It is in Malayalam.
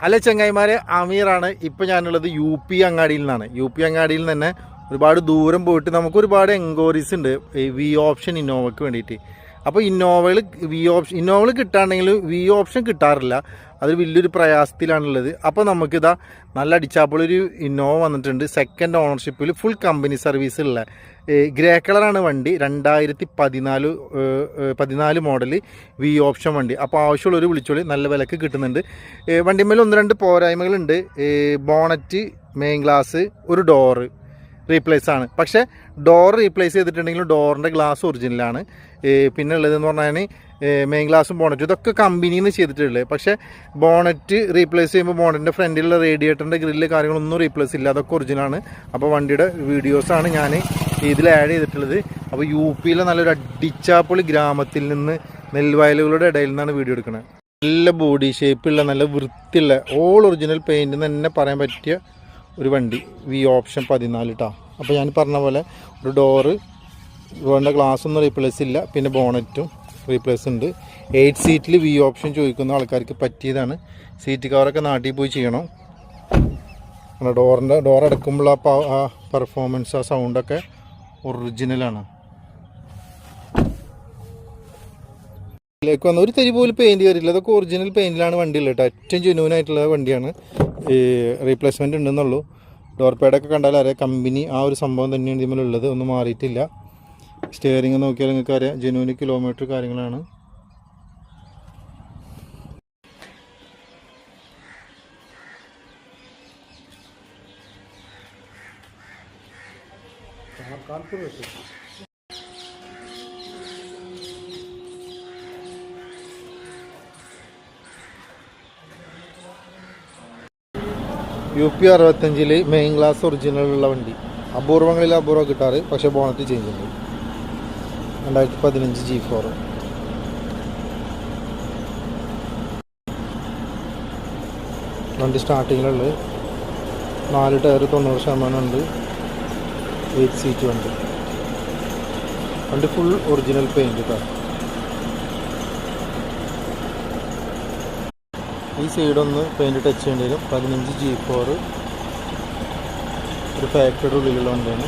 അല്ല ചങ്ങായിമാരെ, അമീറാണ്. ഇപ്പം ഞാനുള്ളത് UP അങ്ങാടിയിൽ നിന്നാണ്. UP അങ്ങാടിയിൽ നിന്ന് തന്നെ ഒരുപാട് ദൂരം പോയിട്ട് നമുക്ക് ഒരുപാട് എൻക്വയറീസ് ഉണ്ട് വി ഓപ്ഷൻ ഇന്നോവയ്ക്ക് വേണ്ടിയിട്ട്. അപ്പോൾ ഇന്നോവകൾ കിട്ടുകയാണെങ്കിൽ വി ഓപ്ഷൻ കിട്ടാറില്ല. അത് വലിയൊരു പ്രയാസത്തിലാണുള്ളത്. അപ്പോൾ നമുക്കിതാ നല്ല അടിച്ചാപ്പൊളൊരു ഇന്നോവ വന്നിട്ടുണ്ട്. സെക്കൻഡ് ഓണർഷിപ്പിൽ ഫുൾ കമ്പനി സർവീസ് ഉള്ള ഗ്രേ കളറാണ് വണ്ടി. 2014 മോഡൽ വി ഓപ്ഷൻ വണ്ടി. അപ്പോൾ ആവശ്യമുള്ളൊരു വിളിച്ചോളി, നല്ല വിലക്ക് കിട്ടുന്നുണ്ട്. വണ്ടിമേൽ 1-2 പോരായ്മകളുണ്ട്. ബോണറ്റ്, മെയിൻ ഗ്ലാസ്, ഒരു ഡോറ് റീപ്ലേസ് ആണ്. പക്ഷേ ഡോർ റീപ്ലേസ് ചെയ്തിട്ടുണ്ടെങ്കിലും ഡോറിൻ്റെ ഗ്ലാസ് ഒറിജിനലാണ്. പിന്നെ ഉള്ളതെന്ന് പറഞ്ഞാൽ മെയിൻ ഗ്ലാസും ബോണറ്റും ഇതൊക്കെ കമ്പനിയിൽ നിന്ന് ചെയ്തിട്ടുള്ളത്. പക്ഷേ ബോണറ്റ് റീപ്ലേസ് ചെയ്യുമ്പോൾ ബോണറ്റിൻ്റെ ഫ്രണ്ടിലുള്ള റേഡിയേറ്ററിൻ്റെ ഗ്രില്ല് കാര്യങ്ങളൊന്നും റീപ്ലേസ് ഇല്ല, അതൊക്കെ ഒറിജിനലാണ്. അപ്പോൾ വണ്ടിയുടെ വീഡിയോസാണ് ഞാൻ ഇതിൽ ആഡ് ചെയ്തിട്ടുള്ളത്. അപ്പോൾ UP നല്ലൊരു അടിച്ചാപ്പൊളി ഗ്രാമത്തിൽ നിന്ന് നെൽവയലുകളുടെ ഇടയിൽ നിന്നാണ് വീഡിയോ എടുക്കുന്നത്. നല്ല ബോഡി ഷേപ്പുള്ള നല്ല വൃത്തിയുള്ള ഓൾ ഒറിജിനൽ പെയിൻറ്റ് തന്നെ പറയാൻ പറ്റിയ ഒരു വണ്ടി വി ഓപ്ഷൻ 14 കേട്ടോ. അപ്പോൾ ഞാൻ പറഞ്ഞ പോലെ ഒരു ഡോറ് വേണ്ട, ഗ്ലാസ് ഒന്നും റീപ്ലേസ് ഇല്ല. പിന്നെ ബോണറ്റും റീപ്ലേസ് ഉണ്ട്. 8 സീറ്റിൽ വി ഓപ്ഷൻ ചോദിക്കുന്ന ആൾക്കാർക്ക് പറ്റിയതാണ്. സീറ്റ് കവറൊക്കെ നാട്ടിൽ പോയി ചെയ്യണം. ഡോർ അടക്കുമ്പോൾ ആ പെർഫോമൻസ്, ആ സൗണ്ടൊക്കെ ഒറിജിനലാണ്. ഇതിലേക്ക് വന്ന ഒരു തരി പോലും പെയിൻറ്റ് കയറിയില്ല. അതൊക്കെ ഒറിജിനൽ പെയിൻറ്റിലാണ് വണ്ടി ഉള്ളത് കേട്ടോ. ഏറ്റവും ജെന്യൂൻ ആയിട്ടുള്ള വണ്ടിയാണ്. റീപ്ലേസ്മെൻറ്റ് ഉണ്ടെന്നുള്ളൂ. ഡോർ പാഡൊക്കെ കണ്ടാൽ അറിയാം, കമ്പനി ആ ഒരു സംഭവം തന്നെയാണ് ഇതിനുള്ളത്, ഒന്നും മാറിയിട്ടില്ല. സ്റ്റിയറിംഗ് നോക്കിയാൽ നിങ്ങൾക്ക് അറിയാം, ജെന്യൂൻ കിലോമീറ്റർ കാര്യങ്ങളാണ്. UP 65 മെയിൻ ഗ്ലാസ് ഒറിജിനലുള്ള വണ്ടി. അപൂർവങ്ങളിൽ അപൂർവം കിട്ടാറ്. പക്ഷേ ബോണറ്റ് ചേഞ്ച് ഉണ്ട്. 2015 G4. വണ്ടി സ്റ്റാർട്ടിങ്ങിലുള്ളത്. 4 ടയർ 90% ഉണ്ട്. 8 സീറ്റ് വണ്ടി. ഫുൾ ഒറിജിനൽ പെയിൻറ്റ് കേട്ടോ. ഈ സൈഡൊന്ന് പെയിൻറ്റ് ടച്ച് ചെയ്യേണ്ടി വരും. 15 G4 ഒരു ഫാക്ടറിയുടെ ഉള്ളിലുള്ള വണ്ടിയാണ്.